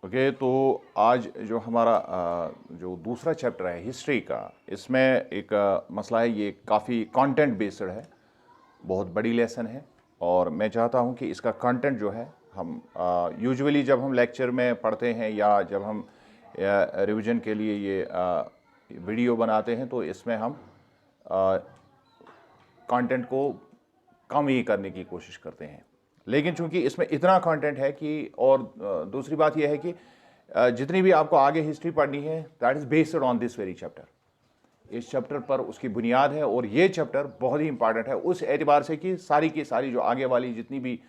Okay, तो आज जो हमारा जो दूसरा चैप्टर है हिस्ट्री का, इसमें एक मसला है, ये काफ़ी कंटेंट बेस्ड है, बहुत बड़ी लेसन है। और मैं चाहता हूँ कि इसका कंटेंट जो है, हम यूजुअली जब हम लेक्चर में पढ़ते हैं या जब हम रिवीजन के लिए ये वीडियो बनाते हैं, तो इसमें हम कंटेंट को कम ही करने की कोशिश करते हैं। लेकिन चूंकि इसमें इतना कंटेंट है कि, और दूसरी बात यह है कि जितनी भी आपको आगे हिस्ट्री पढ़नी है, that is based on this very chapter. इस चैप्टर पर उसकी बुनियाद है, और ये चैप्टर बहुत ही इंपॉर्टेंट है उस एतबार से कि सारी की सारी जो आगे वाली जितनी भी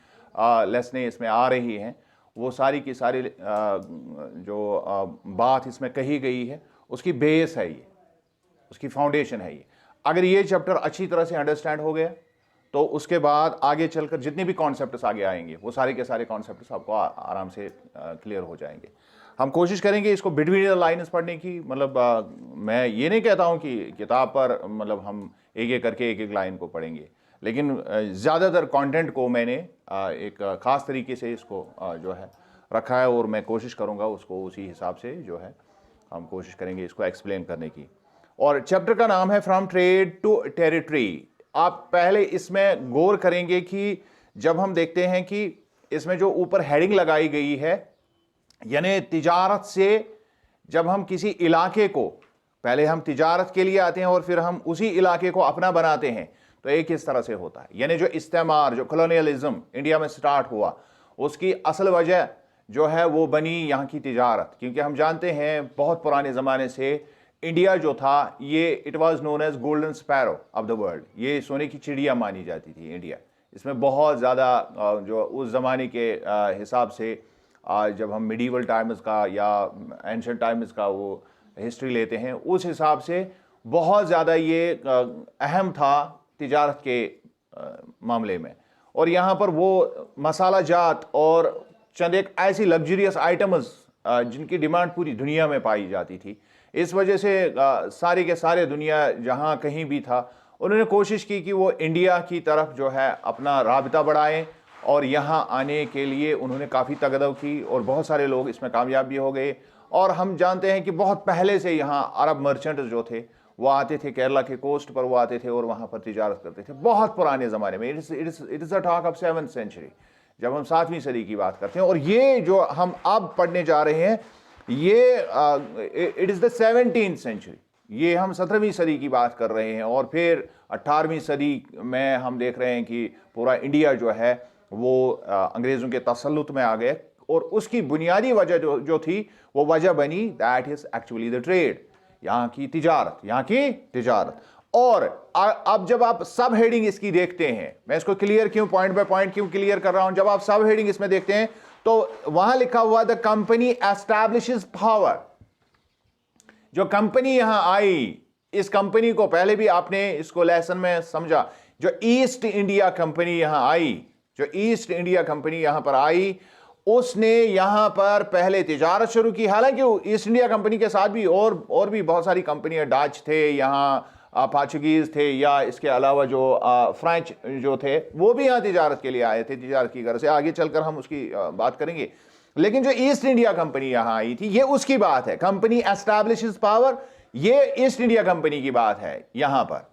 लेसनें इसमें आ रही हैं, वो सारी की सारी जो बात इसमें कही गई है, उसकी बेस है ये, उसकी फाउंडेशन है ये। अगर ये चैप्टर अच्छी तरह से अंडरस्टैंड हो गया, तो उसके बाद आगे चलकर जितने भी कॉन्सेप्ट्स आगे आएंगे, वो सारे के सारे कॉन्सेप्ट्स आपको आराम से क्लियर हो जाएंगे। हम कोशिश करेंगे इसको बिटवीन द लाइन्स पढ़ने की। मतलब मैं ये नहीं कहता हूँ कि किताब पर मतलब हम एक एक करके एक एक लाइन को पढ़ेंगे, लेकिन ज़्यादातर कंटेंट को मैंने एक ख़ास तरीके से इसको जो है रखा है, और मैं कोशिश करूँगा उसको उसी हिसाब से जो है हम कोशिश करेंगे इसको एक्सप्लेन करने की। और चैप्टर का नाम है फ्रॉम ट्रेड टू टेरिटरी। आप पहले इसमें गौर करेंगे कि जब हम देखते हैं कि इसमें जो ऊपर हेडिंग लगाई गई है, यानी तिजारत से जब हम किसी इलाके को, पहले हम तिजारत के लिए आते हैं और फिर हम उसी इलाके को अपना बनाते हैं, तो एक किस तरह से होता है। यानी जो इस्तेमार, जो कॉलोनियलिज्म इंडिया में स्टार्ट हुआ, उसकी असल वजह जो है वो बनी यहाँ की तिजारत। क्योंकि हम जानते हैं बहुत पुराने ज़माने से इंडिया जो था, ये it was known as golden sparrow of the world. ये सोने की चिड़िया मानी जाती थी इंडिया। इसमें बहुत ज़्यादा जो उस ज़माने के हिसाब से, जब हम मिडीवल टाइम्स का या एंशिएंट टाइम्स का वो हिस्ट्री लेते हैं, उस हिसाब से बहुत ज़्यादा ये अहम था तिजारत के मामले में। और यहाँ पर वो मसाला जात और चंद एक ऐसी लग्जरियस आइटम्स जिनकी डिमांड पूरी दुनिया में पाई जाती थी। इस वजह से सारे के सारे दुनिया जहाँ कहीं भी था, उन्होंने कोशिश की कि वो इंडिया की तरफ जो है अपना राबिता बढ़ाएं, और यहाँ आने के लिए उन्होंने काफ़ी तगदव की, और बहुत सारे लोग इसमें कामयाब भी हो गए। और हम जानते हैं कि बहुत पहले से यहाँ अरब मर्चेंट जो थे वो आते थे, केरला के कोस्ट पर वो आते थे और वहाँ पर तिजारत करते थे बहुत पुराने ज़माने में। It is a talk of 7th century, जब हम 7वीं सदी की बात करते हैं। और ये जो हम अब पढ़ने जा रहे हैं, ये it is the 17th century. ये हम 17वीं सदी की बात कर रहे हैं, और फिर 18वीं सदी में हम देख रहे हैं कि पूरा इंडिया जो है वो अंग्रेज़ों के तसल्लुत में आ गए। और उसकी बुनियादी वजह जो थी, वो वजह बनी that is actually the trade, यहाँ की तिजारत। और अब जब आप सब हेडिंग इसकी देखते हैं, मैं इसको क्लियर क्यों, पॉइंट बाय पॉइंट क्यों क्लियर कर रहा हूं, जब आप सब हेडिंग इसमें देखते हैं तो वहां लिखा हुआ द कंपनी एस्टैब्लिशेस पावर। जो कंपनी यहां आई, इस कंपनी को पहले भी आपने इसको लेसन में समझा, जो ईस्ट इंडिया कंपनी यहां आई, उसने यहां पर पहले तिजारत शुरू की। हालांकि ईस्ट इंडिया कंपनी के साथ भी और भी बहुत सारी कंपनियां, डच थे यहां, पोर्चुगीज थे, या इसके अलावा जो फ्रेंच जो थे वो भी यहाँ तिजारत के लिए आए थे, तिजारत की गर्ज से। आगे चलकर हम उसकी बात करेंगे। लेकिन जो ईस्ट इंडिया कंपनी यहाँ आई थी, ये उसकी बात है। कंपनी एस्टैब्लिशेस पावर, ये ईस्ट इंडिया कंपनी की बात है यहाँ पर।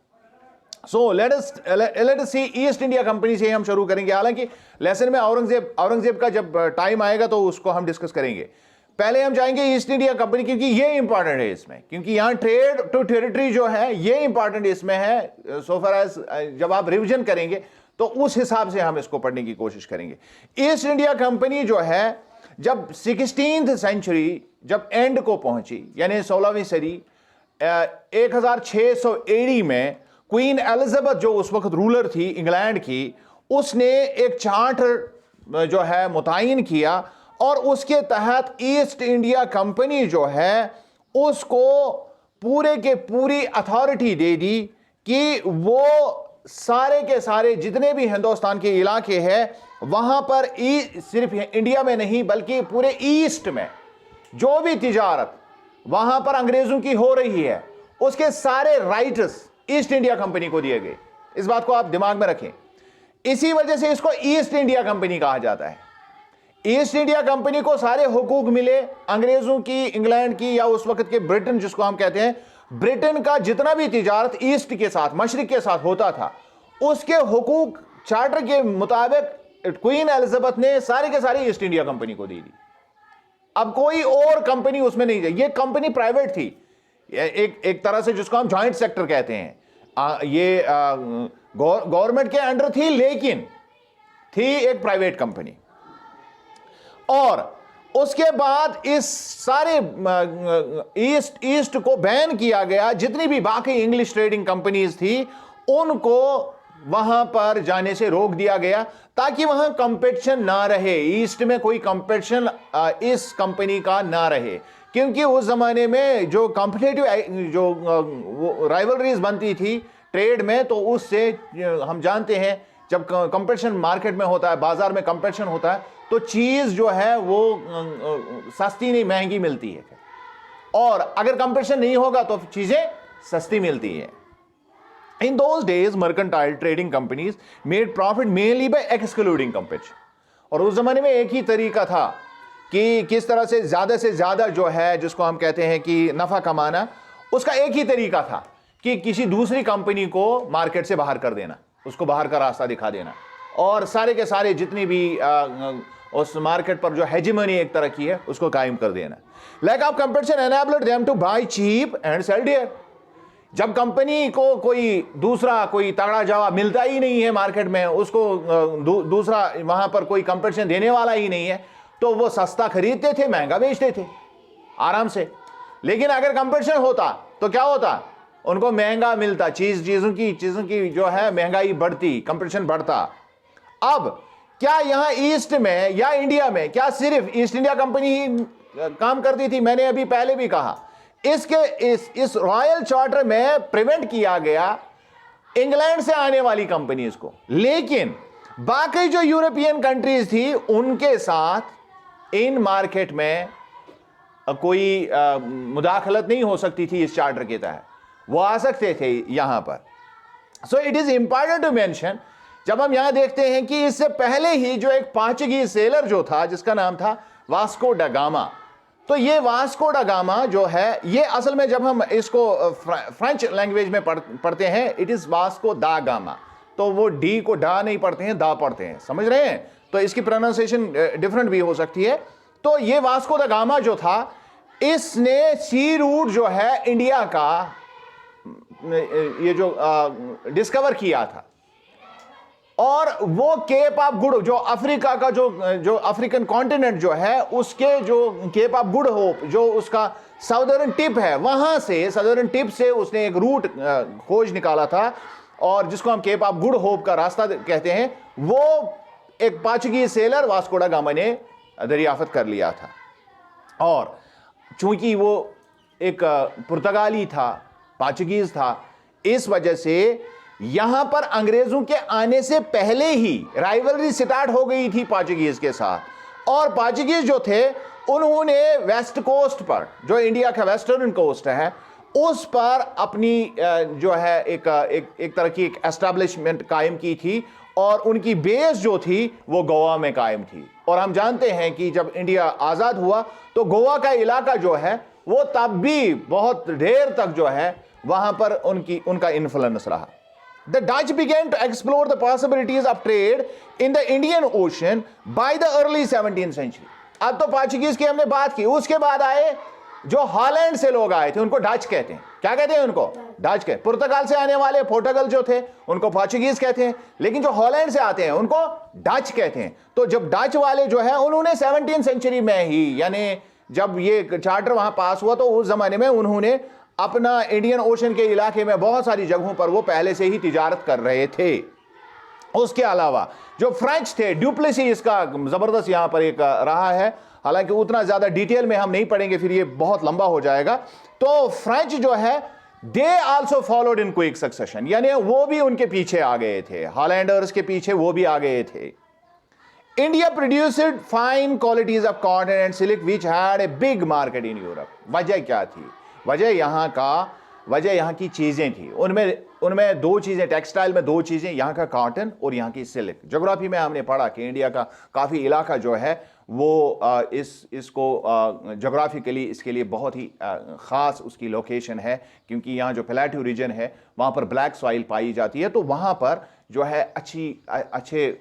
सो लेट अस सी ईस्ट इंडिया कंपनी से हम शुरू करेंगे। हालांकि लेसन में औरंगजेब का जब टाइम आएगा तो उसको हम डिस्कस करेंगे। पहले हम जाएंगे ईस्ट इंडिया कंपनी, क्योंकि ये इंपॉर्टेंट है इसमें, क्योंकि यहां ट्रेड टू टेरिटरी जो है ये इंपॉर्टेंट इसमें है। सो फार एज जब आप रिवीजन करेंगे तो उस हिसाब से हम इसको पढ़ने की कोशिश करेंगे। ईस्ट इंडिया कंपनी जो है, जब 16th सेंचुरी जब एंड को पहुंची, यानी 16वीं सदी, 1600 AD में क्वीन एलिजाबेथ जो उस वक्त रूलर थी इंग्लैंड की, उसने एक चार्टर जो है मुतय्यन किया, और उसके तहत ईस्ट इंडिया कंपनी जो है उसको पूरे के पूरी अथॉरिटी दे दी कि वो सारे के सारे जितने भी हिंदुस्तान के इलाके हैं, वहां पर सिर्फ इंडिया में नहीं बल्कि पूरे ईस्ट में जो भी तिजारत वहां पर अंग्रेजों की हो रही है, उसके सारे राइट्स ईस्ट इंडिया कंपनी को दिए गए। इस बात को आप दिमाग में रखें। इसी वजह से इसको ईस्ट इंडिया कंपनी कहा जाता है। ईस्ट इंडिया कंपनी को सारे हुकूक मिले, अंग्रेजों की, इंग्लैंड की, या उस वक्त के ब्रिटेन जिसको हम कहते हैं, ब्रिटेन का जितना भी तिजारत ईस्ट के साथ, मशरिक के साथ होता था, उसके हुकूक चार्टर के मुताबिक क्वीन एलिजाबेथ ने सारे के सारे ईस्ट इंडिया कंपनी को दे दी। अब कोई और कंपनी उसमें नहीं थी, ये कंपनी प्राइवेट थी, एक तरह से जिसको हम जॉइंट सेक्टर कहते हैं। ये गवर्नमेंट के अंडर थी, लेकिन थी एक प्राइवेट कंपनी। और उसके बाद इस सारे ईस्ट को बैन किया गया। जितनी भी बाकी इंग्लिश ट्रेडिंग कंपनीज थी उनको वहां पर जाने से रोक दिया गया, ताकि वहां कंपटीशन ना रहे, ईस्ट में कोई कंपटीशन इस कंपनी का ना रहे। क्योंकि उस जमाने में जो कॉम्पिटिटिव जो राइवलरीज बनती थी ट्रेड में, तो उससे हम जानते हैं जब कंपटीशन मार्केट में होता है, बाजार में कंपटीशन होता है, तो चीज जो है वो सस्ती नहीं महंगी मिलती है, और अगर कंपटीशन नहीं होगा तो चीजें सस्ती मिलती है। In those days, mercantile trading companies made profit mainly by excluding competition. और उस जमाने में एक ही तरीका था कि किस तरह से ज्यादा जो है, जिसको हम कहते हैं कि नफा कमाना, उसका एक ही तरीका था कि किसी दूसरी कंपनी को मार्केट से बाहर कर देना, उसको बाहर का रास्ता दिखा देना, और सारे के सारे जितनी भी उस मार्केट पर जो हेजिमनी एक तरह की है उसको कायम कर देना। Lack of competition enabled them to buy cheap and sell dear. जब कंपनी को कोई दूसरा कोई तगड़ा जवाब मिलता ही नहीं है मार्केट में, उसको दूसरा वहां पर कोई कंपटीशन देने वाला ही नहीं है, तो वो सस्ता खरीदते थे, महंगा बेचते थे आराम से। लेकिन अगर कंपटीशन होता तो क्या होता, उनको महंगा मिलता, चीजों की जो है महंगाई बढ़ती, कंपटीशन बढ़ता। अब क्या यहां ईस्ट में या इंडिया में क्या सिर्फ ईस्ट इंडिया कंपनी ही काम करती थी? मैंने अभी पहले भी कहा, इस रॉयल चार्टर में प्रिवेंट किया गया इंग्लैंड से आने वाली कंपनीज को, लेकिन बाकी जो यूरोपियन कंट्रीज थी उनके साथ इन मार्केट में कोई मुदाखलत नहीं हो सकती थी। इस चार्टर के तहत वो आ सकते थे यहां पर। So it is important to mention, जब हम यहां देखते हैं कि इससे पहले ही जो एक पोर्चुगीज सेलर जो था जिसका नाम था वास्को डा गामा, तो ये वास्को डा गामा जो है, ये असल में जब हम इसको फ्रेंच लैंग्वेज में पढ़ते हैं, इट इज वास्को दा गामा, तो वो डी को डा नहीं पढ़ते हैं, दा पढ़ते हैं, समझ रहे हैं? तो इसकी प्रोनाउंसिएशन डिफरेंट भी हो सकती है। तो ये वास्को दा गामा जो था, इसने सी रूट जो है इंडिया का ये जो डिस्कवर किया था, और वो केप ऑफ गुड, जो अफ्रीका का जो अफ्रीकन कॉन्टिनेंट जो है, उसके जो केप ऑफ गुड होप जो उसका साउदर्न टिप है, वहां से साउदर्न टिप से उसने एक रूट खोज निकाला था, और जिसको हम केप ऑफ गुड होप का रास्ता कहते हैं, वो एक पोर्चुगीज सेलर वास्को डा गामा ने दरियाफ्त कर लिया था। और चूंकि वो एक पुर्तगाली था, पोर्चुगीज था, इस वजह से यहां पर अंग्रेजों के आने से पहले ही राइवलरी स्टार्ट हो गई थी पोर्चुगीज के साथ, और पोर्चुगीज जो थे उन्होंने वेस्ट कोस्ट पर, जो इंडिया का वेस्टर्न कोस्ट है, उस पर अपनी जो है एक तरह की एक एस्टैब्लिशमेंट कायम की थी, और उनकी बेस जो थी वो गोवा में कायम थी। और हम जानते हैं कि जब इंडिया आजाद हुआ तो गोवा का इलाका जो है वो तब भी बहुत देर तक जो है वहां पर उनका इन्फ्लुएंस रहा। The Dutch began to explore the possibilities of trade in the Indian Ocean by the early 17th century. अब तो पोर्चुगीज की हमने बात की, उसके बाद आए जो हॉलैंड से लोग आए थे, उनको डच कहते हैं। क्या कहते हैं उनको? डच कहते। पुर्तगाल से आने वाले पोर्टुगल जो थे उनको पोर्चुगीज कहते हैं, लेकिन जो हॉलैंड से आते हैं उनको डच कहते हैं। तो जब डच वाले जो है उन्होंने 17th सेंचुरी में ही, यानी जब ये चार्टर वहां पास हुआ, तो उस जमाने में उन्होंने अपना इंडियन ओशन के इलाके में बहुत सारी जगहों पर वो पहले से ही तिजारत कर रहे थे। उसके अलावा जो फ्रेंच थे, ड्यूप्लेसी इसका जबरदस्त यहां पर एक रहा है, हालांकि उतना ज्यादा डिटेल में हम नहीं पढ़ेंगे, फिर ये बहुत लंबा हो जाएगा। तो फ्रेंच जो है, they also followed in quick succession, यानी वो भी उनके पीछे आ गए थे, हॉलैंडर्स के पीछे वो भी आ गए थे। India produced fine qualities of cotton and silk which had a big market in Europe. वजह क्या थी? वजह यहां का वजह यहाँ की चीज़ें थी। उनमें उनमें दो चीज़ें, टेक्सटाइल में दो चीज़ें, यहाँ का कॉटन और यहाँ की सिल्क। ज्योग्राफी में हमने पढ़ा कि इंडिया का काफ़ी इलाका जो है वो इसको ज्योग्राफिकली इसके लिए बहुत ही ख़ास उसकी लोकेशन है, क्योंकि यहाँ जो प्लेट्यू रीजन है वहाँ पर ब्लैक सॉइल पाई जाती है, तो वहाँ पर जो है अच्छे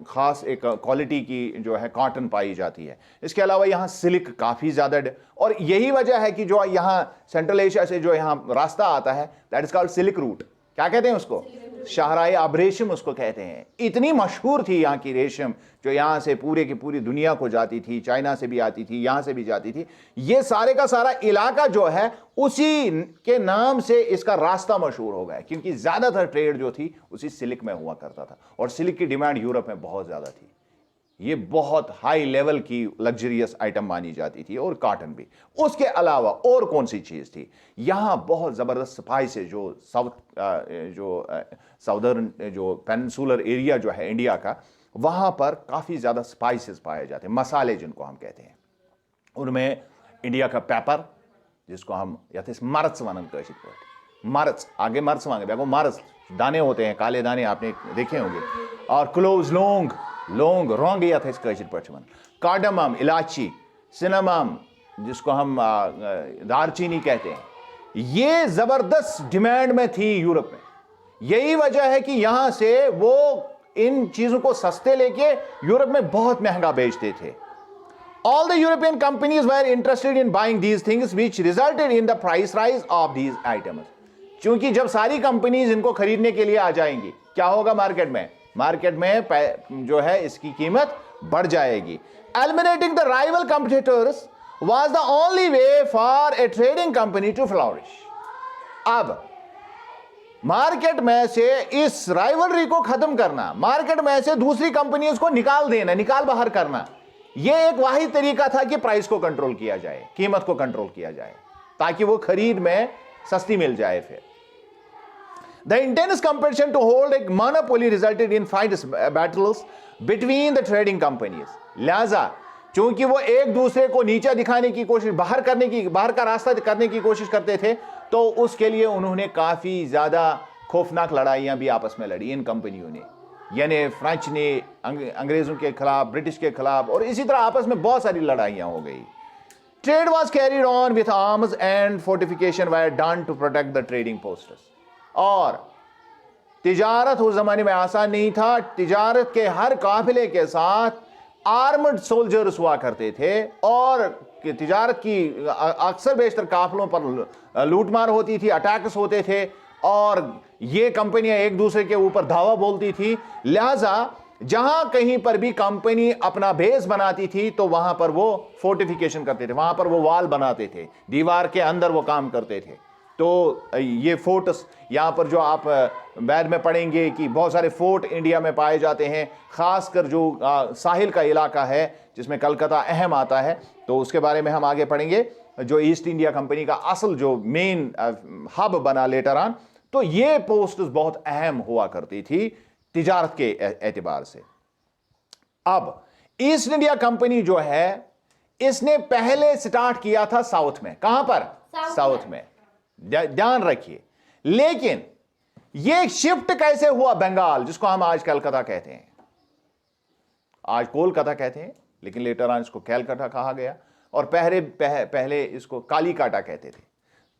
ख़ास एक क्वालिटी की जो है कॉटन पाई जाती है। इसके अलावा यहाँ सिल्क काफ़ी ज़्यादा, और यही वजह है कि जो यहाँ सेंट्रल एशिया से जो यहाँ रास्ता आता है, that is called silk route. क्या कहते हैं उसको? शाहराए अब रेशम उसको कहते हैं। इतनी मशहूर थी यहाँ की रेशम, जो यहाँ से पूरे की पूरी दुनिया को जाती थी, चाइना से भी आती थी, यहाँ से भी जाती थी। ये सारे का सारा इलाका जो है उसी के नाम से इसका रास्ता मशहूर हो गया, क्योंकि ज़्यादातर ट्रेड जो थी उसी सिल्क में हुआ करता था, और सिल्क की डिमांड यूरोप में बहुत ज़्यादा थी। ये बहुत हाई लेवल की लग्जरियस आइटम मानी जाती थी, और कॉटन भी। उसके अलावा और कौन सी चीज़ थी? यहाँ बहुत ज़बरदस्त स्पाइसेस, जो साउदर्न जो पेनिनसुलर एरिया जो है इंडिया का, वहाँ पर काफ़ी ज़्यादा स्पाइसेस पाए जाते हैं, मसाले जिनको हम कहते हैं। उनमें इंडिया का पेपर, जिसको हम मरच वनन कशित पॉइंट, मरच आगे मरच मांगे बेगो, मरच दाने होते हैं, काले दाने आपने देखे होंगे, और क्लोव्स लौंग रोंग या थे कशित पॉइंट, कार्डमम इलायची, सिनेमम जिसको हम दारचीनी कहते हैं, ये ज़बरदस्त डिमांड में थी यूरोप में। यही वजह है कि यहां से वो इन चीजों को सस्ते लेके यूरोप में बहुत महंगा बेचते थे। All the European companies were interested in buying these things, which resulted in the price rise of these items. क्योंकि जब सारी कंपनीज इनको खरीदने के लिए आ जाएंगी, क्या होगा मार्केट में जो है इसकी कीमत बढ़ जाएगी। Eliminating the rival competitors was the only way for a trading company to flourish. अब मार्केट में से इस राइवलरी को खत्म करना, मार्केट में से दूसरी कंपनियों को निकाल बाहर करना, यह एक वाहिद तरीका था कि प्राइस को कंट्रोल किया जाए, कीमत को कंट्रोल किया जाए, ताकि वो खरीद में सस्ती मिल जाए। फिर The intense competition to hold a monopoly resulted in fights battles between the trading companies. लिहाजा चूंकि वो एक दूसरे को नीचा दिखाने की कोशिश, बाहर का रास्ता करने की कोशिश करते थे, तो उसके लिए उन्होंने काफी ज्यादा खौफनाक लड़ाइयां भी आपस में लड़ी इन कंपनियों ने, यानी फ्रेंच ने अंग्रेजों के खिलाफ, ब्रिटिश के खिलाफ, और इसी तरह आपस में बहुत सारी लड़ाइयां हो गई। Trade was carried on with arms and fortification were done to protect the trading posts. और तिजारत उस जमाने में आसान नहीं था। तिजारत के हर काफिले के साथ आर्मड सोल्जर्स हुआ करते थे, और तिजारत की अक्सर बेशतर काफिलों पर लूटमार होती थी, अटैक्स होते थे, और ये कंपनियां एक दूसरे के ऊपर धावा बोलती थी। लिहाजा जहां कहीं पर भी कंपनी अपना बेस बनाती थी, तो वहां पर वो फोर्टिफिकेशन करते थे, वहां पर वो वाल बनाते थे, दीवार के अंदर वो काम करते थे। तो ये फोर्ट्स यहाँ पर जो आप बाद में पढ़ेंगे कि बहुत सारे फोर्ट इंडिया में पाए जाते हैं, खासकर जो साहिल का इलाका है जिसमें कलकत्ता अहम आता है, तो उसके बारे में हम आगे पढ़ेंगे। जो ईस्ट इंडिया कंपनी का असल जो मेन हब बना लेटर ऑन, तो ये पोस्ट बहुत अहम हुआ करती थी तिजारत के एतबार से। अब ईस्ट इंडिया कंपनी जो है, इसने पहले स्टार्ट किया था साउथ में। कहां पर? साउथ में, ध्यान रखिए। लेकिन यह शिफ्ट कैसे हुआ बंगाल, जिसको हम आज कलकत्ता कहते हैं, आज कोलकाता कहते हैं, लेकिन लेटर ऑन इसको कैलकाटा कहा गया, और पहले इसको कालीकाटा कहते थे।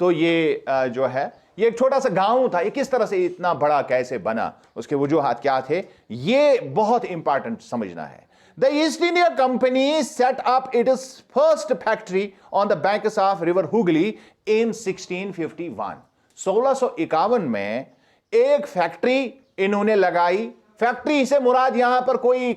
तो ये जो है, ये एक छोटा सा गांव था, ये किस तरह से इतना बड़ा कैसे बना, उसके वजूहात क्या थे, ये बहुत इंपॉर्टेंट समझना है। The East India Company set up its first factory on the banks of River Hooghly in 1651. 1651 में एक फैक्ट्री इन्होंने लगाई। फैक्ट्री से मुराद यहां पर कोई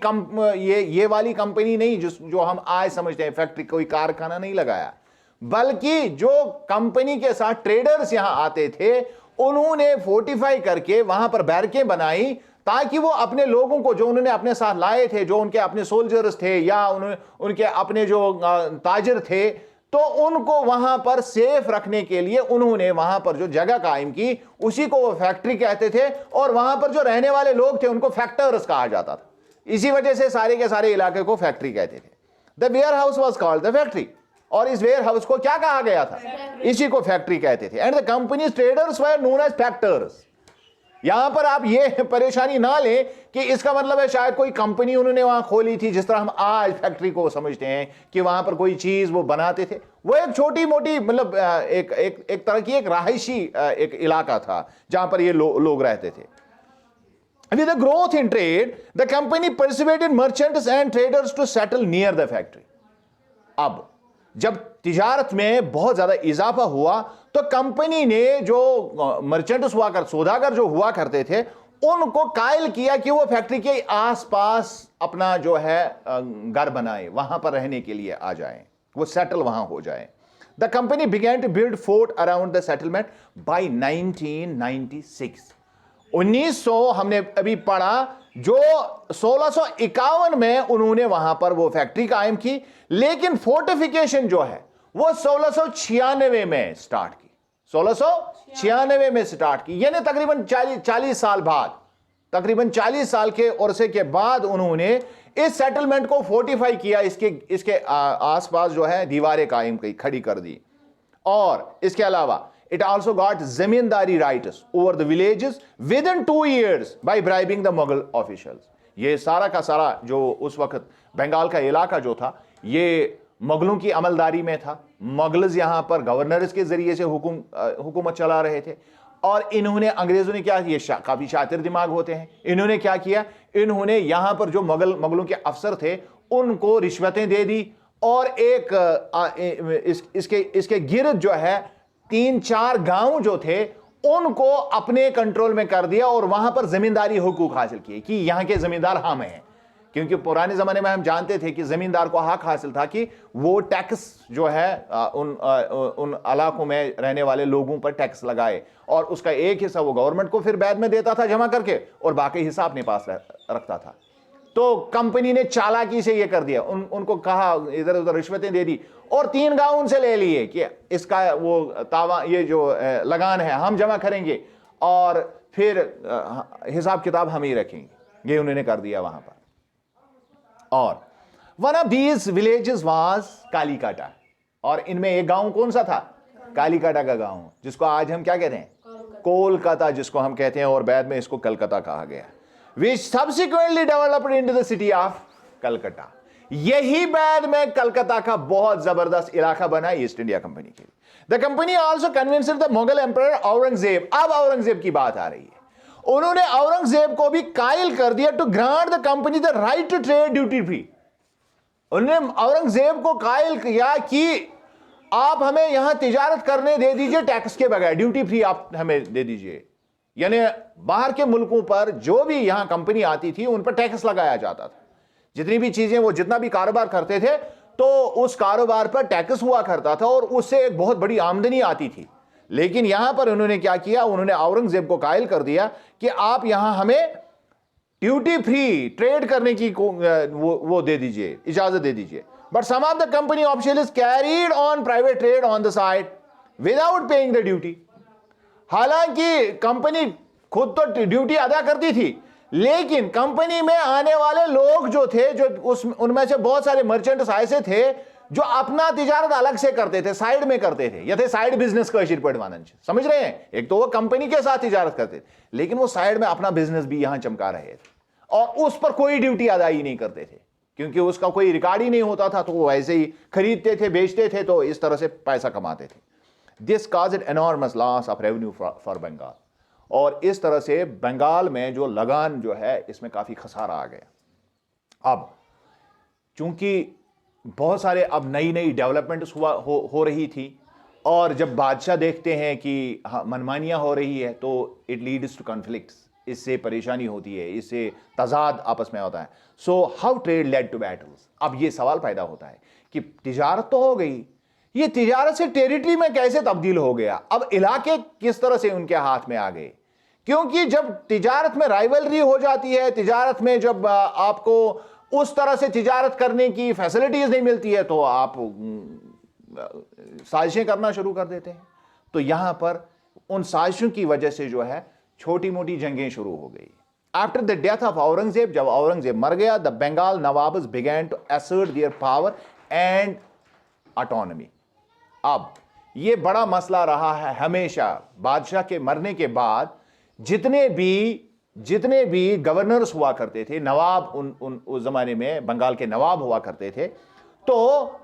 ये वाली कंपनी नहीं जो हम आज समझते हैं फैक्ट्री, कोई कारखाना नहीं लगाया, बल्कि जो कंपनी के साथ ट्रेडर्स यहां आते थे, उन्होंने फोर्टिफाई करके वहां पर बैरकें बनाई, ताकि वो अपने लोगों को, जो उन्होंने अपने साथ लाए थे, जो उनके अपने सोल्जर्स थे या उनके अपने जो ताजिर थे, तो उनको वहां पर सेफ रखने के लिए उन्होंने वहां पर जो जगह कायम की, उसी को वो फैक्ट्री कहते थे, और वहां पर जो रहने वाले लोग थे उनको फैक्टर्स कहा जाता था। इसी वजह से सारे के सारे इलाके को फैक्ट्री कहते थे। The warehouse was called the factory. और इस वेयर हाउस को क्या कहा गया था? इसी को फैक्ट्री कहते थे। And the companies traders were known as factors. यहां पर आप ये परेशानी ना लें कि इसका मतलब है शायद कोई कंपनी उन्होंने वहां खोली थी, जिस तरह हम आज फैक्ट्री को समझते हैं कि वहां पर कोई चीज वो बनाते थे। वो एक छोटी मोटी मतलब एक तरह की एक रहायशी एक इलाका था जहां पर ये लोग रहते थे। With the growth in trade, the company persuaded merchants and traders to settle near the factory. अब जब तिजारत में बहुत ज्यादा इजाफा हुआ तो कंपनी ने जो मर्चेंट्स हुआ कर सौदागर जो हुआ करते थे उनको कायल किया कि वो फैक्ट्री के आसपास अपना जो है घर बनाए, वहां पर रहने के लिए आ जाएं, वो सेटल वहां हो जाए। The company began to build fort around the settlement by 1996। 1900 हमने अभी पढ़ा, जो 1651 में उन्होंने वहां पर वो फैक्ट्री कायम की, लेकिन फोर्टिफिकेशन जो है वो 1696 में स्टार्ट की। 1696 में स्टार्ट की, यानी तकरीबन 40 साल बाद, तकरीबन 40 साल के अरसे के बाद उन्होंने इस सेटलमेंट को फोर्टिफाई किया, इसके आसपास जो है दीवारें कायम की, खड़ी कर दी। और इसके अलावा it also got zamindari rights over the villages within 2 years by bribing the Mughal officials। ये सारा का सारा जो उस वक्त बंगाल का इलाका जो था ये मुगलों की अमलदारी में था। मुगल्स यहां पर गवर्नर्स के जरिए से हुकूमत चला रहे थे। और इन्होंने, अंग्रेजों ने क्या किया, काफी शातिर दिमाग होते हैं, इन्होंने क्या किया, इन्होंने यहां पर जो मुगलों के अफसर थे उनको रिश्वतें दे दी और इसके गिर्द जो है 3-4 गांव जो थे उनको अपने कंट्रोल में कर दिया और वहां पर जमींदारी हुकूक हासिल किए कि यहां के जमींदार हम हैं। क्योंकि पुराने जमाने में हम जानते थे कि जमींदार को हक हासिल था कि वो टैक्स जो है उन इलाकों में रहने वाले लोगों पर टैक्स लगाए और उसका एक हिस्सा वो गवर्नमेंट को फिर बाद में देता था जमा करके और बाकी हिस्सा अपने पास रखता था। तो कंपनी ने चालाकी से ये कर दिया, उनको कहा, इधर उधर रिश्वतें दे दी और 3 गांव उनसे ले लिए कि इसका वो तावा, ये जो लगान है हम जमा करेंगे और फिर हिसाब किताब हम ही रखेंगे। ये उन्होंने कर दिया वहां पर। और one of these villages was Kalikata, और इनमें एक गांव कौन सा था? कालीकाटा का गांव, जिसको आज हम क्या कहते हैं? कोलकाता, जिसको हम कहते हैं, और बाद में इसको कलकत्ता कहा गया, which subsequently developed into the city of Calcutta। यही बाद में कलकत्ता का बहुत जबरदस्त इलाका बना ईस्ट इंडिया कंपनी के लिए। The company also convinced the Mughal emperor Aurangzeb. अब औरंगजेब की बात आ रही है। उन्होंने औरंगजेब को भी कायल कर दिया to grant the company the right to trade duty free. उन्होंने औरंगजेब को कायल किया कि आप हमें यहां तिजारत करने दे दीजिए टैक्स के बगैर, ड्यूटी फ्री आप हमें दे दीजिए। यानी बाहर के मुल्कों पर जो भी यहां कंपनी आती थी उन पर टैक्स लगाया जाता था। जितनी भी चीजें वो जितना भी कारोबार करते थे तो उस कारोबार पर टैक्स हुआ करता था और उससे एक बहुत बड़ी आमदनी आती थी। लेकिन यहां पर उन्होंने क्या किया, उन्होंने औरंगजेब को कायल कर दिया कि आप यहां हमें ड्यूटी फ्री ट्रेड करने की वो दे दीजिए, इजाजत दे दीजिए। But some of the company officials carried on private trade on the side without paying the duty. हालांकि कंपनी खुद तो ड्यूटी अदा करती थी, लेकिन कंपनी में आने वाले लोग जो थे, जो उनमें से बहुत सारे मर्चेंट्स ऐसे थे जो अपना तिजारत अलग से करते थे, साइड में करते थे। ये थे साइड बिजनेस का समझ रहे हैं। एक तो वो कंपनी के साथ तिजारत करते थे, लेकिन वो साइड में अपना बिजनेस भी यहां चमका रहे थे और उस पर कोई ड्यूटी अदा ही नहीं करते थे, क्योंकि उसका कोई रिकॉर्ड ही नहीं होता था। तो वो ऐसे ही खरीदते थे, बेचते थे, तो इस तरह से पैसा कमाते थे। This caused enormous loss of revenue for Bengal. और इस तरह से बंगाल में जो लगान जो है इसमें काफी खसारा आ गया। अब चूंकि बहुत सारे अब नई नई डेवलपमेंट्स हो रही थी और जब बादशाह देखते हैं कि मनमानियां हो रही है तो इट लीड्स टू कॉन्फ्लिक्ट्स, इससे परेशानी होती है, इससे तजाद आपस में होता है। So how trade led to battles. अब ये सवाल पैदा होता है कि तिजारत तो हो गई, ये तिजारत से टेरिटरी में कैसे तब्दील हो गया? अब इलाके किस तरह से उनके हाथ में आ गए? क्योंकि जब तिजारत में राइवलरी हो जाती है, तिजारत में जब आपको उस तरह से तिजारत करने की फैसिलिटीज नहीं मिलती है तो आप साजिशें करना शुरू कर देते हैं। तो यहां पर उन साजिशों की वजह से जो है छोटी मोटी जंगें शुरू हो गई। After the death of Aurangzeb, जब औरंगजेब मर गया, the Bengal nawabs began to assert their power and autonomy. अब ये बड़ा मसला रहा है हमेशा, बादशाह के मरने के बाद जितने भी गवर्नर्स हुआ करते थे, नवाब उस जमाने में बंगाल के नवाब हुआ करते थे, तो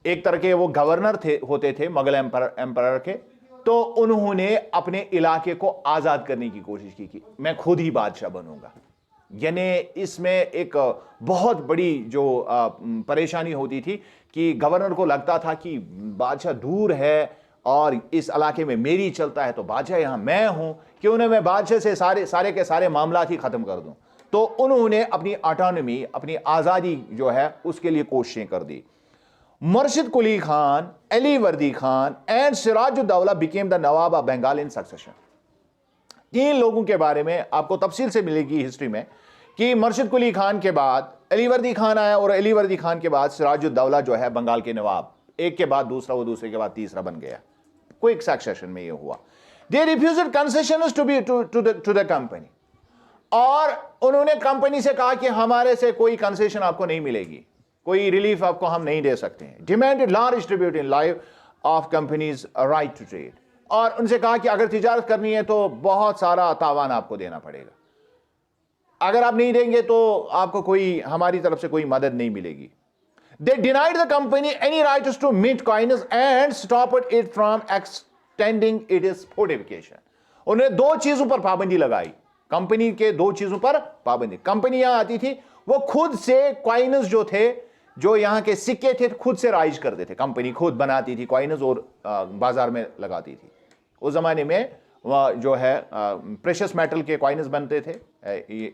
एक तरह के वो गवर्नर होते थे मुगल एम्परर के। तो उन्होंने अपने इलाके को आजाद करने की कोशिश की कि मैं खुद ही बादशाह बनूंगा। यानी इसमें एक बहुत बड़ी जो परेशानी होती थी कि गवर्नर को लगता था कि बादशाह दूर है और इस इलाके में मेरी चलता है, तो बादशाह यहां मैं हूं, क्यों ना मैं बादशाह से सारे के सारे मामला ही खत्म कर दूं। तो उन्होंने अपनी ऑटोनॉमी, अपनी आजादी जो है उसके लिए कोशिशें कर दी। मुर्शिद कुली Khan, Alivardi Khan and Sirajuddaula became the nawab of Bengal in succession. 3 लोगों के बारे में आपको तफसील से मिलेगी हिस्ट्री में कि मुर्शिद कुली खान के बाद अली वर्दी खान आया और अली वर्दी खान के बाद सिराजुद्दौला जो है बंगाल के नवाब, एक के बाद दूसरा, वो दूसरे के बाद तीसरा बन गया। क्विक सक्सेशन में ये हुआ। They refused concessions to the company, और उन्होंने कंपनी से कहा कि हमारे से कोई कंसेशन आपको नहीं मिलेगी, कोई रिलीफ आपको हम नहीं दे सकते हैं। Demanded large tribute in lieu of companies right to trade, और उनसे कहा कि अगर तिजारत करनी है तो बहुत सारा तावान आपको देना पड़ेगा, अगर आप नहीं देंगे तो आपको कोई हमारी तरफ से कोई मदद नहीं मिलेगी। They denied the company any rights to mint coins and stopped it from extending its fortification. उन्होंने 2 चीजों पर पाबंदी लगाई, कंपनी के 2 चीजों पर पाबंदी। कंपनी यहां आती थी, वो खुद से कॉइन्स जो थे, जो यहां के सिक्के थे, खुद से राइज करते थे। कंपनी खुद बनाती थी कॉइन्स और बाजार में लगाती थी। उस जमाने में जो है प्रेशियस मेटल के कॉइन्स बनते थे,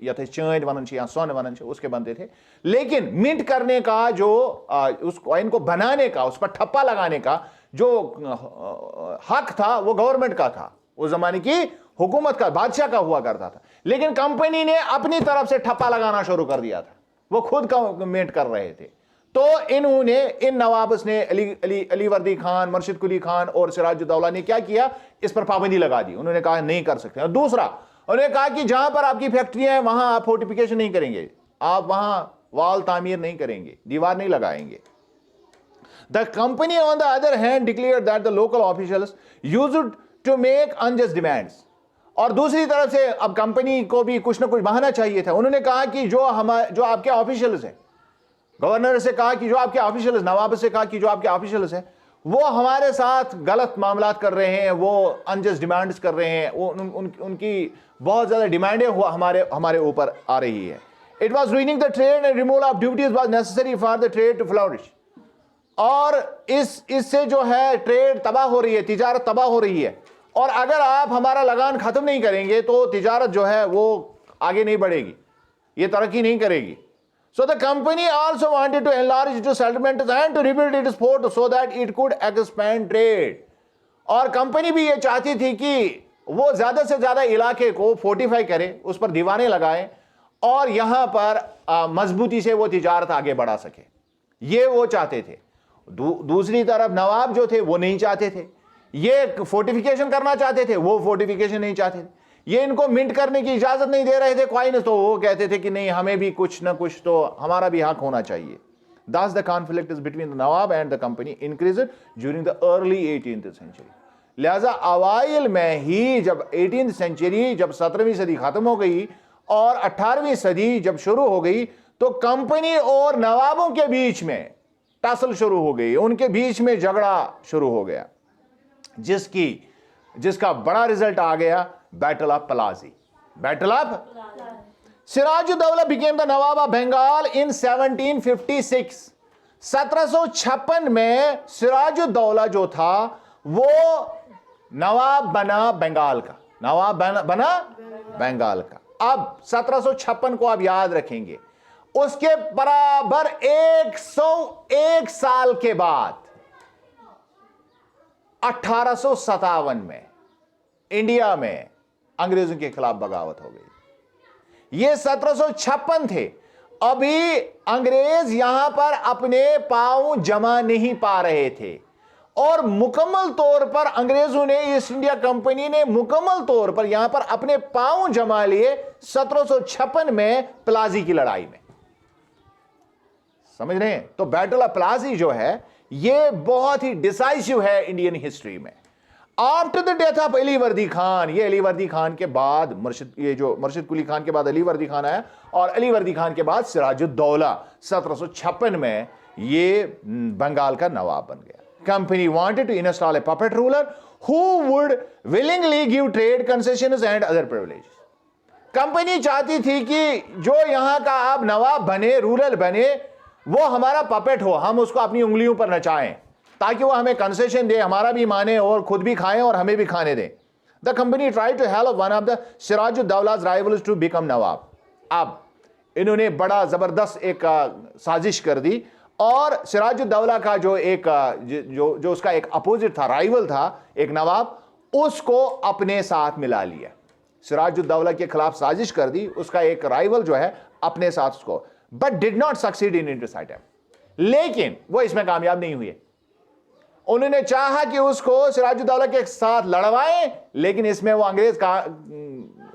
या थे चांद वनन या स्वर्ण वनन उसके बनते थे। लेकिन मिंट करने का, जो उस कॉइन को बनाने का, उस पर ठप्पा लगाने का जो हक था, वो गवर्नमेंट का था, उस जमाने की हुकूमत का, बादशाह का हुआ करता था। लेकिन कंपनी ने अपनी तरफ से ठप्पा लगाना शुरू कर दिया था, वो खुद का मिंट कर रहे थे। तो इन्होंने, इन नवाब्स ने, अली वर्दी खान, मुर्शिद कुली खान और सिराजुद्दौला ने क्या किया, इस पर पाबंदी लगा दी। उन्होंने कहा नहीं कर सकते। और दूसरा, उन्होंने कहा कि जहां पर आपकी फैक्ट्रियां हैं वहां आप फोर्टिफिकेशन नहीं करेंगे, आप वहां वाल तामीर नहीं करेंगे, दीवार नहीं लगाएंगे। The company on the other hand declared that the local officials used to make unjust demands. और दूसरी तरफ से अब कंपनी को भी कुछ ना कुछ बहाना चाहिए था। उन्होंने कहा कि जो आपके ऑफिशियल्स हैं, गवर्नर से कहा कि जो आपके ऑफिशियल्स, नवाब से कहा कि जो आपके ऑफिशियल्स हैं वो हमारे साथ गलत मामलात कर रहे हैं, वो अनजस्ट डिमांड्स कर रहे हैं, वो उनकी बहुत ज्यादा डिमांडें हमारे ऊपर आ रही है। It was ruining the trade and removal of duties was necessary for the trade to flourish. और इससे जो है ट्रेड तबाह हो रही है, तिजारत तबाह हो रही है, और अगर आप हमारा लगान खत्म नहीं करेंगे तो तिजारत जो है वो आगे नहीं बढ़ेगी, ये तरक्की नहीं करेगी। So the company also wanted to enlarge its settlements and to rebuild its port so that it could expand trade. और कंपनी भी ये चाहती थी कि वो ज्यादा से ज्यादा इलाके को फोर्टिफाई करे, उस पर दीवारें लगाएं और यहां पर मजबूती से वो तिजारत आगे बढ़ा सके, ये वो चाहते थे। दूसरी तरफ नवाब जो थे वो नहीं चाहते थे, ये फोर्टिफिकेशन करना चाहते थे, वो फोर्टिफिकेशन नहीं चाहते थे। ये इनको मिंट करने की इजाजत नहीं दे रहे थे कॉइन, तो वो कहते थे कि नहीं, हमें भी कुछ ना कुछ तो हमारा भी हक होना चाहिए। Thus the conflict is between the Nawab and the company increased during the early 18th century. लिहाजा अवाइल में ही जब 18th सेंचुरी, जब 17वीं सदी खत्म हो गई और 18वीं सदी जब शुरू हो गई, तो कंपनी और नवाबों के बीच में टसल शुरू हो गई, उनके बीच में झगड़ा शुरू हो गया, जिसका बड़ा रिजल्ट आ गया battle of Plassey. Battle of Sirajuddaula became the nawab of Bengal in 1756। 1756 में सिराजुद्दौला जो था वो नवाब बना बंगाल का, नवाब बना बंगाल का। अब 1756 को आप याद रखेंगे, उसके बराबर 101 साल के बाद 1857 में इंडिया में अंग्रेजों के खिलाफ बगावत हो गई। ये 1756 थे। अभी अंग्रेज यहां पर अपने पांव जमा नहीं पा रहे थे, और मुकम्मल तौर पर अंग्रेजों ने, ईस्ट इंडिया कंपनी ने मुकम्मल तौर पर यहां पर अपने पांव जमा लिए 1756 में प्लासी की लड़ाई में। समझ रहे हैं? तो बैटल ऑफ प्लासी जो है ये बहुत ही डिसाइसिव है इंडियन हिस्ट्री में। After the death of Ali वर्दी खान, ये अली वर्दी खान के बाद मुर्शिद कुली खान के बाद अली वर्दी खान आया, और अली वर्दी खान के बाद सिराजुद्दौला 1756 में ये बंगाल का नवाब बन गया। Company wanted to install a puppet ruler who would willingly give trade concessions and other privileges. Company चाहती थी कि जो यहां का अब नवाब बने, रूरल बने, वो हमारा पपेट हो, हम उसको अपनी उंगलियों पर नचाएं ताकि वो हमें कंसेशन दे, हमारा भी माने और खुद भी खाएं और हमें भी खाने दें। The company try to help one of the Sirajuddaula's rivals to become nawab. अब इन्होंने बड़ा जबरदस्त एक साजिश कर दी और सिराजुद्दौला का जो उसका एक अपोजिट था, राइवल था, एक नवाब, उसको अपने साथ मिला लिया। सिराजुद्दौला के खिलाफ साजिश कर दी, उसका एक राइवल जो है अपने साथ उसको, but did not succeed in इंटरसाइड। लेकिन वो इसमें कामयाब नहीं हुए। उन्होंने चाहा कि उसको सिराजुद्दौला के साथ लड़वाएं, लेकिन इसमें वो अंग्रेज का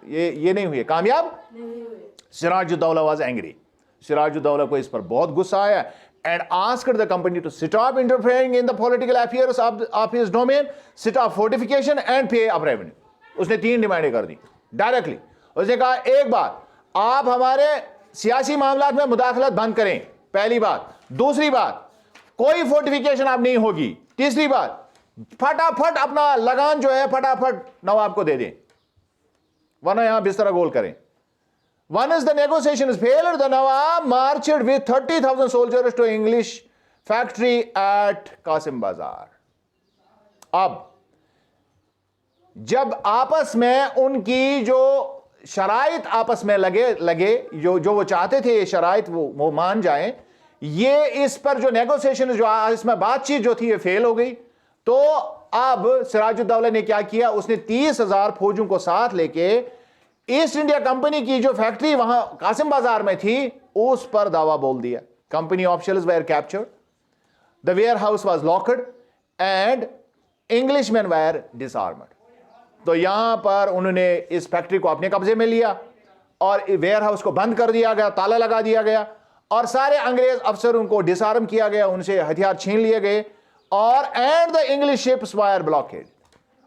ये नहीं हुए, कामयाब नहीं हुए। सिराजुद्दौला वाज एंग्री, सिराजुद्दौला को इस पर बहुत गुस्सा आया and asked the company to stop interfering in the political affairs of his domain, stop fortification and pay up revenue. उसने 3 डिमांडें कर दी डायरेक्टली। उसने कहा, एक बात, आप हमारे सियासी मामलात में मुदाखलत बंद करें, पहली बात। दूसरी बात, कोई फोर्टिफिकेशन आप नहीं होगी। तीसरी बात, फटाफट अपना लगान जो है फटाफट नवाब को दे दें, वरना यहां बिस्तरा गोल करें। Once the negotiations failed, the Nawab marched with 30,000 soldiers to English factory at Qasim Bazaar. अब जब आपस में उनकी जो शराइत आपस में लगे जो वो चाहते थे, ये शराइत वो मान जाएं, ये इस पर जो नेगोशिएशन जो इसमें बातचीत जो थी ये फेल हो गई। तो अब सिराजुद्दौला ने क्या किया, उसने 30,000 फौजों को साथ लेके ईस्ट इंडिया कंपनी की जो फैक्ट्री वहां कासिम बाजार में थी उस पर दावा बोल दिया। Company officials were captured, the warehouse was locked and Englishman were disarmed. तो यहां पर उन्होंने इस फैक्ट्री को अपने कब्जे में लिया और वेयर हाउस को बंद कर दिया गया, ताला लगा दिया गया और सारे अंग्रेज अफसरों को डिसआर्म किया गया, उनसे हथियार छीन लिए गए और and the English ships wire blockade.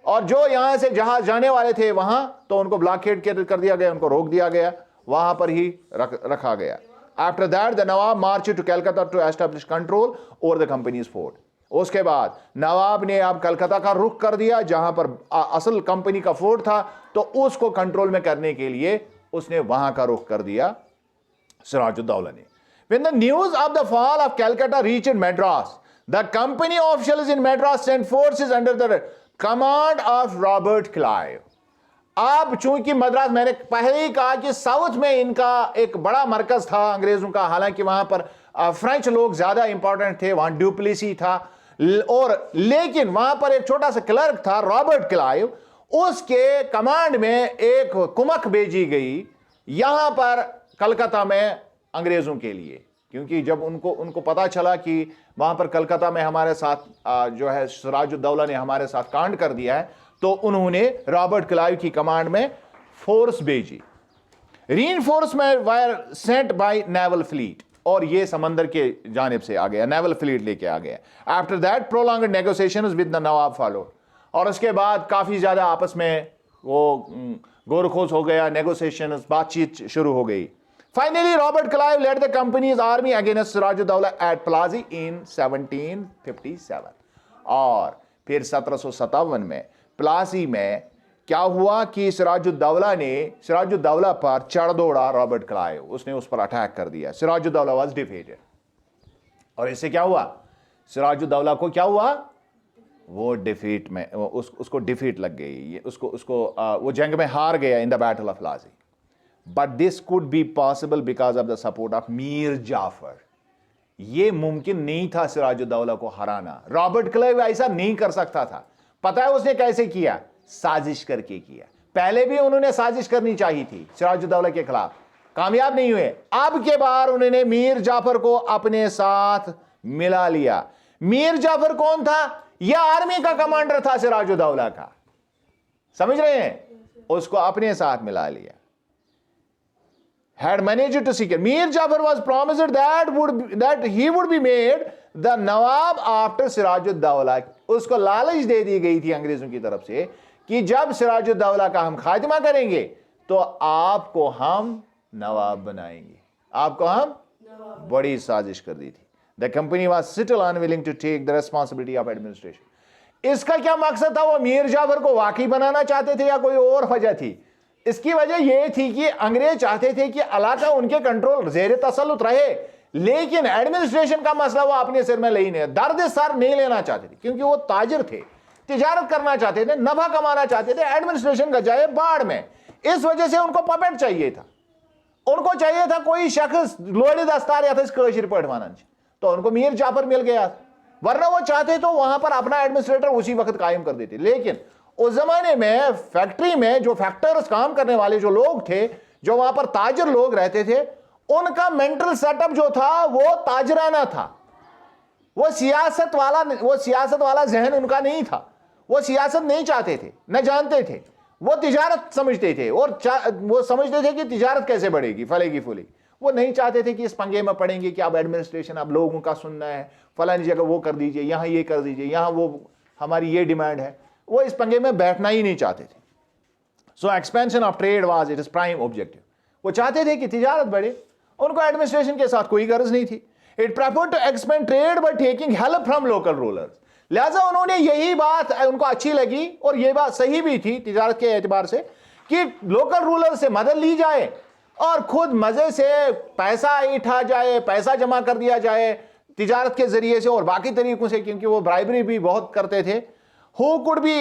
और जो यहां से जहाज जाने वाले थे वहां तो उनको ब्लॉकेड कर दिया गया, उनको रोक दिया गया, वहां पर ही रखा गया। After that the nawab march to Calcutta to establish control over the companies fort. उसके बाद नवाब ने अब कलकत्ता का रुख कर दिया, जहां पर असल कंपनी का फोर्ट था, तो उसको कंट्रोल में करने के लिए उसने वहां का रुख कर दिया सिराजुद्दौला ने। When the news of the fall of Calcutta reached Madras, the company officials in Madras sent forces under the command of Robert Clive. अब चूंकि मद्रास, मैंने पहले ही कहा कि साउथ में इनका एक बड़ा मरकज था अंग्रेजों का, हालांकि वहां पर फ्रेंच लोग ज्यादा इंपॉर्टेंट थे, वहां ड्यूप्लेसी था, और लेकिन वहां पर एक छोटा सा क्लर्क था रॉबर्ट क्लाइव, उसके कमांड में एक कुमक भेजी गई यहां पर कलकत्ता में अंग्रेजों के लिए, क्योंकि जब उनको पता चला कि वहां पर कलकत्ता में हमारे साथ जो है सिराजुद्दौला ने हमारे साथ कांड कर दिया है, तो उन्होंने रॉबर्ट क्लाइव की कमांड में फोर्स भेजी। Reinforcement wire sent by naval fleet, और ये समंदर के जानिब से आ गया, नेवल फ्लीट लेके आ गया। After that prolonged negotiations with the Nawab followed, और उसके बाद काफी ज्यादा आपस में वो गोरखोज हो गया, नेगोशिएशंस, बातचीत शुरू हो गई। Finally, Robert Clive led the company's army against Sirajuddaulah at Plassey in 1757। और फिर 1757 में प्लासी में क्या हुआ कि सिराजुद्दौला पर चढ़ दौड़ा रॉबर्ट क्लाइव, उसने उस पर अटैक कर दिया। सिराजुद्दौला वाज डिफीटेड, और इससे क्या हुआ, सिराजुद्दौला को क्या हुआ, वो डिफीट में उसको डिफीट लग गई, उसको वो जंग में हार गया in the battle of Plassey. But this could be possible because of the support of Mir Jafar. ये मुमकिन नहीं था सिराजुद्दौला को हराना, रॉबर्ट क्लाइव ऐसा नहीं कर सकता था। पता है उसने कैसे किया, साजिश करके किया। पहले भी उन्होंने साजिश करनी चाहिए थी सिराजुद्दौला के खिलाफ, कामयाब नहीं हुए। अब के बार उन्होंने मीर जाफर को अपने साथ मिला लिया। मीर जाफर कौन था, यह आर्मी का कमांडर था सिराजुद्दौला का, समझ रहे हैं, उसको अपने साथ मिला लिया। had managed to secure. Mir Jafar was promised that he would be made the nawab after Sirajuddaula, उसको लालच दे दी गई थी अंग्रेजों की तरफ से कि जब सिराजुद्दौला का हम खात्मा करेंगे तो आपको हम नवाब बनाएंगे, आपको हम बड़ी साजिश कर दी थी। The company was still unwilling to take the responsibility of administration. इसका क्या मकसद था? वो मीर जाफर को वाकई बनाना चाहते थे या कोई और वजह थी? इसकी वजह यह थी कि अंग्रेज चाहते थे कि इलाका उनके कंट्रोल जेर तसल्लुत रहे, लेकिन एडमिनिस्ट्रेशन का मसला वो अपने सिर में ले नहीं, दर्द सर नहीं लेना चाहते थे, क्योंकि वो ताजिर थे, तिजारत करना चाहते थे, नफा कमाना चाहते थे, एडमिनिस्ट्रेशन का जाए बाढ़ में। इस वजह से उनको पपेट चाहिए था, उनको चाहिए था कोई शख्स लोड़ी दस्तार या कशीर पढ़वाना, तो उनको मीर जाफर मिल गया, वरना वो चाहते तो वहां पर अपना एडमिनिस्ट्रेटर उसी वक्त कायम कर देते। लेकिन उस जमाने में फैक्ट्री में जो फैक्टर्स काम करने वाले जो लोग थे, जो वहां पर ताजिर लोग रहते थे, उनका मेंटल सेटअप जो था वो ताजराना था, वो सियासत वाला जहन उनका नहीं था, वो सियासत नहीं चाहते थे, न जानते थे, वो तिजारत समझते थे, और वो समझते थे कि तिजारत कैसे बढ़ेगी, फलेगी फूलेगी। वो नहीं चाहते थे कि इस पंगे में पड़ेंगे कि अब एडमिनिस्ट्रेशन, अब लोगों का सुनना है, फलानी जगह वो कर दीजिए, यहां ये कर दीजिए, यहां वो हमारी ये डिमांड है। वो इस पंगे में बैठना ही नहीं चाहते थे। So expansion of trade was it is prime objective. वो चाहते थे कि तिजारत बढ़े, उनको एडमिनिस्ट्रेशन के साथ कोई गर्ज नहीं थी। It preferred to expand trade by taking help from local rulers. लिहाजा उन्होंने यही बात उनको अच्छी लगी, और यह बात सही भी थी तिजारत के एतबार से, कि लोकल रूलर से मदद ली जाए और खुद मजे से पैसा इठा जाए, पैसा जमा कर दिया जाए तिजारत के जरिए से और बाकी तरीकों से, क्योंकि वो ब्राइबरी भी बहुत करते थे। Who could be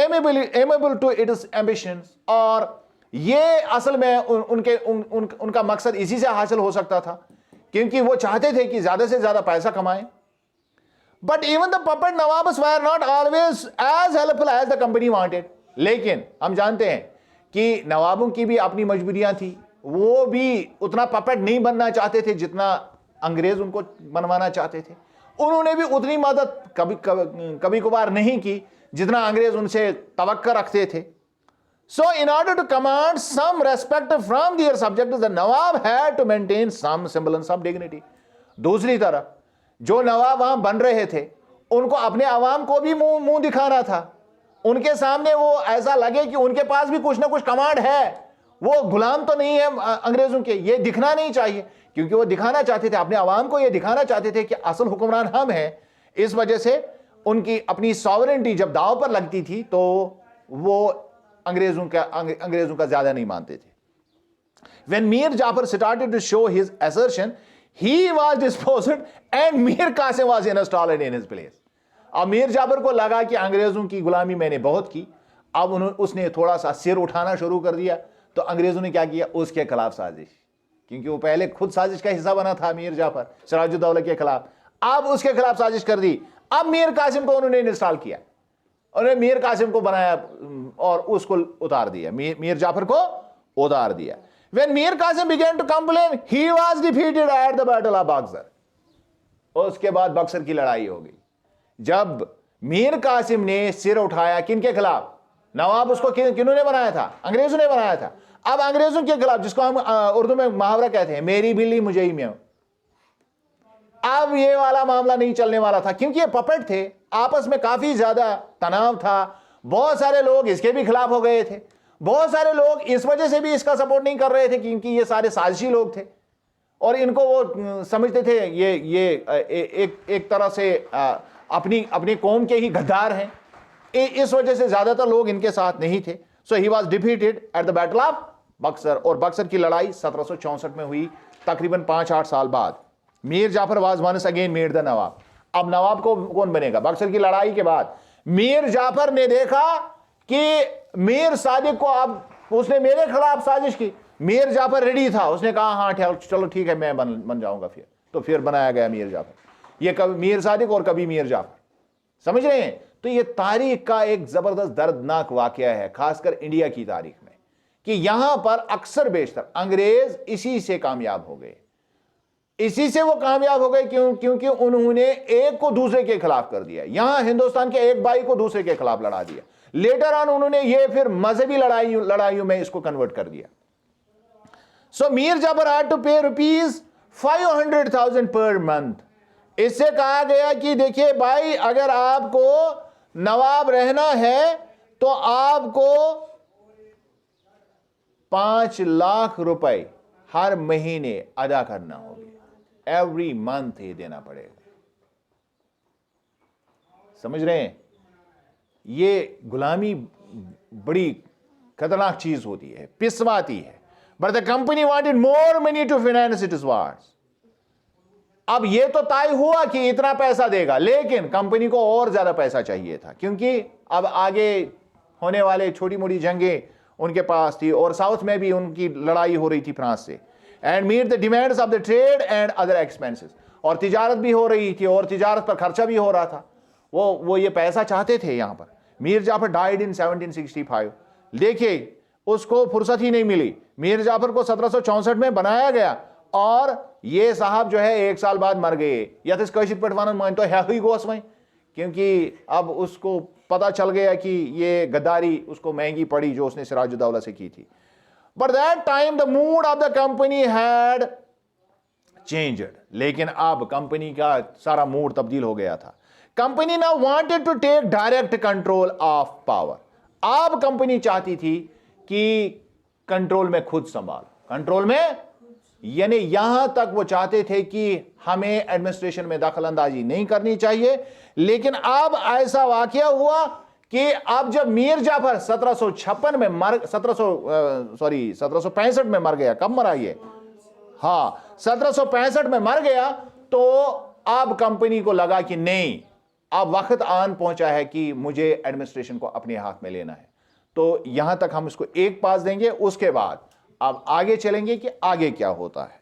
amiable to its ambitions, और ये असल में उनका मकसद इसी से हासिल हो सकता था, क्योंकि वो चाहते थे कि ज्यादा से ज्यादा पैसा कमाएं। But even the puppet nawabs were not always as helpful as the company wanted. लेकिन हम जानते हैं कि नवाबों की भी अपनी मजबूरियां थी, वो भी उतना पपेट नहीं बनना चाहते थे जितना अंग्रेज उनको बनवाना चाहते थे। उन्होंने भी उतनी मदद कभी कभार नहीं की जितना अंग्रेज उनसे तवक्को रखते थे। So in order to command some respect from their subjects, the nawab had to maintain some semblance of dignity. दूसरी तरफ जो नवाब वहां बन रहे थे, उनको अपने अवाम को भी मुंह दिखाना था, उनके सामने वो ऐसा लगे कि उनके पास भी कुछ ना कुछ कमांड है, वो गुलाम तो नहीं है अंग्रेजों के, ये दिखना नहीं चाहिए, क्योंकि वो दिखाना चाहते थे अपने अवाम को, ये दिखाना चाहते थे कि असल हुक्मरान हम हैं। इस वजह से उनकी अपनी सॉवरेंटी जब दांव पर लगती थी तो वो अंग्रेजों का ज्यादा नहीं मानते थे। When Mir Jafar started to show his assertion, he was disposed and Mir Qasim was installed in his place. अब मीर जाफर को लगा कि अंग्रेजों की गुलामी मैंने बहुत की, अब उसने थोड़ा सा सिर उठाना शुरू कर दिया, तो अंग्रेजों ने क्या किया, उसके खिलाफ साजिश, क्योंकि वो पहले खुद साजिश का हिस्सा बना था मीर जाफर सिराजुद्दौला के खिलाफ, अब उसके खिलाफ साजिश कर दी। अब मीर कासिम को उन्होंने इंस्टॉल किया, उन्होंने मीर कासिम को बनाया और उसको उतार दिया, मीर जाफर को उतार दिया। When Mir Qasim began to complain, he was defeated at the Battle of Buxar. उसके बाद बक्सर की लड़ाई हो गई, जब मीर कासिम ने सिर उठाया किनके खिलाफ, नवाब उसको किन्होंने बनाया था, अंग्रेजों ने बनाया था। अब अंग्रेजों के खिलाफ, जिसको हम उर्दू में मुहावरा कहते हैं, मेरी बिल्ली मुझे ही म्याऊं, अब ये वाला मामला नहीं चलने वाला था, क्योंकि ये पपेट थे, आपस में काफी ज्यादा तनाव था, बहुत सारे लोग इसके भी खिलाफ हो गए थे, बहुत सारे लोग इस वजह से भी इसका सपोर्ट नहीं कर रहे थे क्योंकि ये सारे साजिशी लोग थे और इनको वो समझते थे ये एक तरह से अपनी कौम के ही गद्दार हैं, इस वजह से ज्यादातर लोग इनके साथ नहीं थे। So he was defeated at the battle of Buxar, और बक्सर की लड़ाई 1764 में हुई, तकरीबन 5-8 साल बाद। Mir Jafar was once again made the nawab. अब नवाब को कौन बनेगा? बक्सर की लड़ाई के बाद मीर जाफर ने देखा कि मीर सादिक को, अब उसने मेरे खिलाफ साजिश की, मीर जाफर रेडी था, उसने कहा हाँ चलो ठीक है मैं बन जाऊंगा, फिर बनाया गया मीर जाफर। ये कभी मीर सादिक और कभी मीर जाफर, समझ रहे हैं? तो ये तारीख का एक जबरदस्त दर्दनाक वाकया है, खासकर इंडिया की तारीख में, कि यहां पर अक्सर बेशतर अंग्रेज इसी से कामयाब हो गए, इसी से वो कामयाब हो गए। क्योंकि उन्होंने एक को दूसरे के खिलाफ कर दिया, यहां हिंदुस्तान के एक भाई को दूसरे के खिलाफ लड़ा दिया, लेटर ऑन उन्होंने ये फिर मजहबी लड़ाइयों में इसको कन्वर्ट कर दिया। सो मीर जाफर हैड टू पे ₹500,000 पर मंथ इससे कहा गया कि देखिए भाई, अगर आपको नवाब रहना है तो आपको 5 लाख रुपए हर महीने अदा करना होगा, एवरी मंथ ये देना पड़ेगा। समझ रहे हैं? ये गुलामी बड़ी खतरनाक चीज होती है, पिसवाती है। But the company wanted more money to finance its wars. अब ये तो तय हुआ कि इतना पैसा देगा, लेकिन कंपनी को और ज्यादा पैसा चाहिए था, क्योंकि अब आगे होने वाले छोटी मोटी जंगें उनके पास थी, और साउथ में भी उनकी लड़ाई हो रही थी फ्रांस से। And meet the demands of the trade and other expenses, और तिजारत भी हो रही थी और तिजारत पर खर्चा भी हो रहा था। वो ये पैसा चाहते थे। यहां पर मीर जाफर डाइड इन 1765। देखिए, उसको फुर्सत ही नहीं मिली। मीर जाफर को 1764 में बनाया गया, और ये साहब जो है 1 साल बाद मर गए। या तो कशिश पटवान मान तो है ही गोस में, क्योंकि अब उसको पता चल गया कि ये गद्दारी उसको महंगी पड़ी जो उसने सिराजुद्दौला से की थी। But that time the mood off the company had changed. लेकिन अब कंपनी का सारा मूड तब्दील हो गया था। Company now wanted to take direct control of power. अब कंपनी चाहती थी कि कंट्रोल में खुद संभाल, कंट्रोल में, यानी यहां तक वो चाहते थे कि हमें एडमिनिस्ट्रेशन में दखल अंदाजी नहीं करनी चाहिए। लेकिन अब ऐसा वाकया हुआ कि अब जब मीर जाफर 1765 में 1765 में मर गया। कब मरा ये? हाँ, 1765 में मर गया। तो अब कंपनी को लगा कि नहीं, अब वक्त आन पहुंचा है कि मुझे एडमिनिस्ट्रेशन को अपने हाथ में लेना है। तो यहां तक हम इसको एक पास देंगे, उसके बाद अब आगे चलेंगे कि आगे क्या होता है।